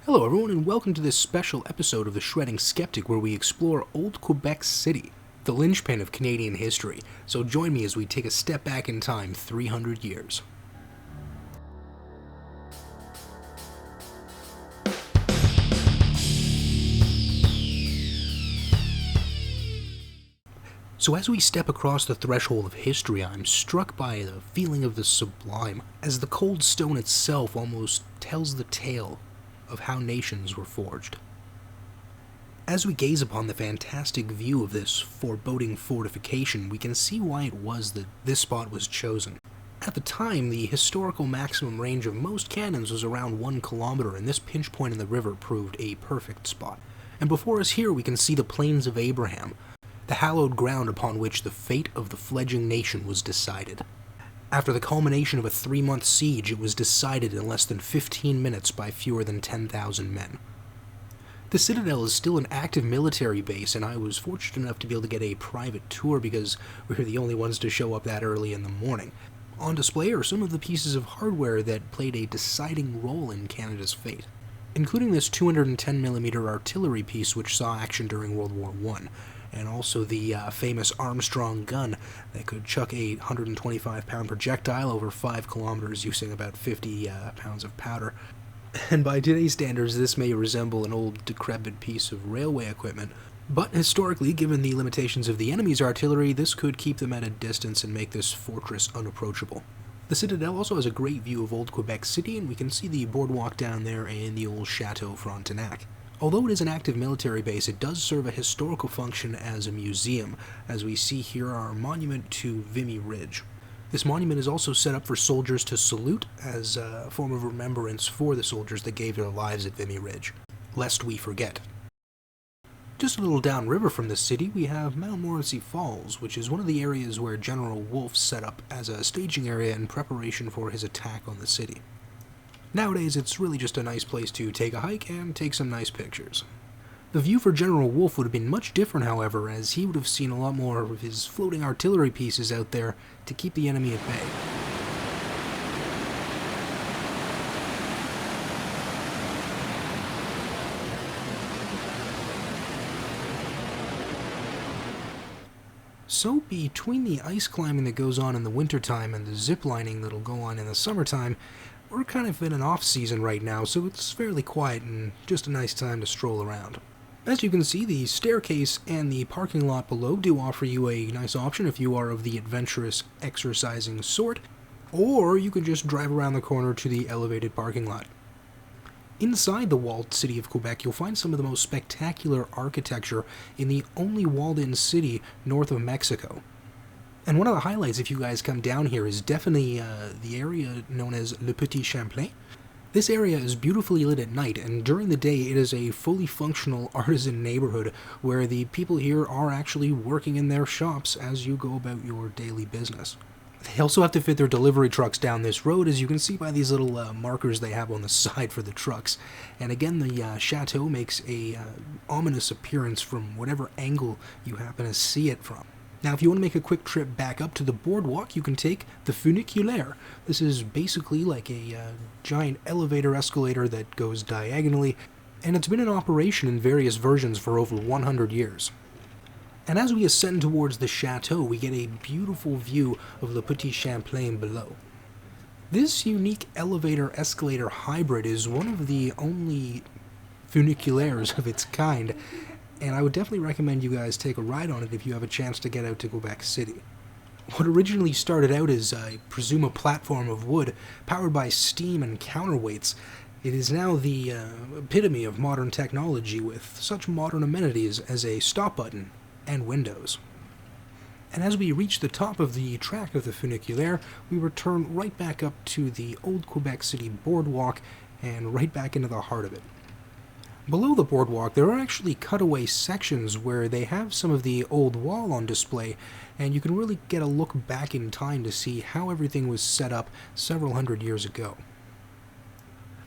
Hello everyone and welcome to this special episode of The Shredding Skeptic where we explore Old Quebec City, the linchpin of Canadian history. So join me as we take a step back in time 300 years. So as we step across the threshold of history, I'm struck by the feeling of the sublime, as the cold stone itself almost tells the tale of how nations were forged. As we gaze upon the fantastic view of this foreboding fortification, we can see why it was that this spot was chosen. At the time, the historical maximum range of most cannons was around 1 kilometer, and this pinch point in the river proved a perfect spot. And before us here, we can see the Plains of Abraham, the hallowed ground upon which the fate of the fledgling nation was decided. After the culmination of a 3-month siege, it was decided in less than 15 minutes by fewer than 10,000 men. The Citadel is still an active military base, and I was fortunate enough to be able to get a private tour because we were the only ones to show up that early in the morning. On display are some of the pieces of hardware that played a deciding role in Canada's fate, including this 210mm artillery piece which saw action during World War I, and also the famous Armstrong gun that could chuck a 125-pound projectile over 5 kilometers using about 50 pounds of powder. And by today's standards, this may resemble an old decrepit piece of railway equipment, but historically, given the limitations of the enemy's artillery, this could keep them at a distance and make this fortress unapproachable. The Citadel also has a great view of Old Quebec City, and we can see the boardwalk down there and the old Chateau Frontenac. Although it is an active military base, it does serve a historical function as a museum, as we see here our monument to Vimy Ridge. This monument is also set up for soldiers to salute as a form of remembrance for the soldiers that gave their lives at Vimy Ridge, lest we forget. Just a little downriver from the city, we have Montmorency Falls, which is one of the areas where General Wolfe set up as a staging area in preparation for his attack on the city. Nowadays, it's really just a nice place to take a hike and take some nice pictures. The view for General Wolfe would have been much different, however, as he would have seen a lot more of his floating artillery pieces out there to keep the enemy at bay. So, between the ice climbing that goes on in the wintertime and the zip lining that'll go on in the summertime, we're kind of in an off-season right now, so it's fairly quiet and just a nice time to stroll around. As you can see, the staircase and the parking lot below do offer you a nice option if you are of the adventurous, exercising sort, or you can just drive around the corner to the elevated parking lot. Inside the walled city of Quebec, you'll find some of the most spectacular architecture in the only walled-in city north of Mexico. And one of the highlights, if you guys come down here, is definitely the area known as Le Petit-Champlain. This area is beautifully lit at night, and during the day it is a fully functional artisan neighborhood where the people here are actually working in their shops as you go about your daily business. They also have to fit their delivery trucks down this road, as you can see by these little markers they have on the side for the trucks. And again, the chateau makes a ominous appearance from whatever angle you happen to see it from. Now, if you want to make a quick trip back up to the boardwalk, you can take the Funiculaire. This is basically like a giant elevator escalator that goes diagonally, and it's been in operation in various versions for over 100 years. And as we ascend towards the chateau, we get a beautiful view of Le Petit-Champlain below. This unique elevator-escalator hybrid is one of the only funiculaires of its kind, and I would definitely recommend you guys take a ride on it if you have a chance to get out to Quebec City. What originally started out as, I presume, a platform of wood powered by steam and counterweights, it is now the epitome of modern technology with such modern amenities as a stop button and windows. And as we reach the top of the track of the Funiculaire, we return right back up to the Old Quebec City boardwalk and right back into the heart of it. Below the boardwalk, there are actually cutaway sections where they have some of the old wall on display, and you can really get a look back in time to see how everything was set up several hundred years ago.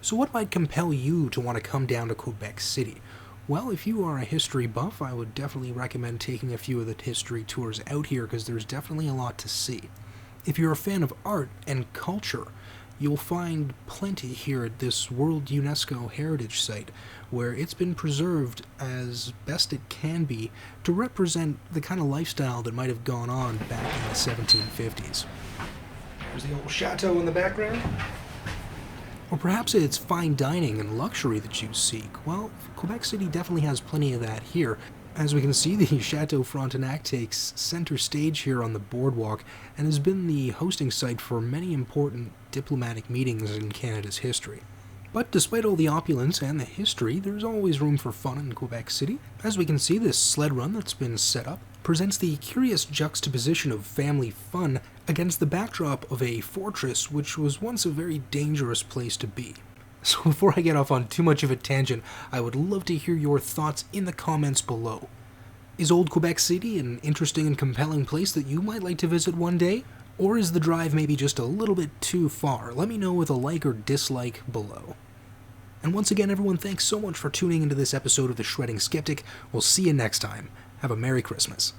So what might compel you to want to come down to Quebec City? Well, if you are a history buff, I would definitely recommend taking a few of the history tours out here because there's definitely a lot to see. If you're a fan of art and culture, you'll find plenty here at this World UNESCO Heritage Site, where it's been preserved as best it can be to represent the kind of lifestyle that might have gone on back in the 1750s. There's the old chateau in the background. Or perhaps it's fine dining and luxury that you seek. Well, Quebec City definitely has plenty of that here. As we can see, the Chateau Frontenac takes center stage here on the boardwalk and has been the hosting site for many important diplomatic meetings in Canada's history. But despite all the opulence and the history, there's always room for fun in Quebec City. As we can see, this sled run that's been set up presents the curious juxtaposition of family fun against the backdrop of a fortress which was once a very dangerous place to be. So before I get off on too much of a tangent, I would love to hear your thoughts in the comments below. Is Old Quebec City an interesting and compelling place that you might like to visit one day? Or is the drive maybe just a little bit too far? Let me know with a like or dislike below. And once again, everyone, thanks so much for tuning into this episode of The Shredding Skeptic. We'll see you next time. Have a Merry Christmas.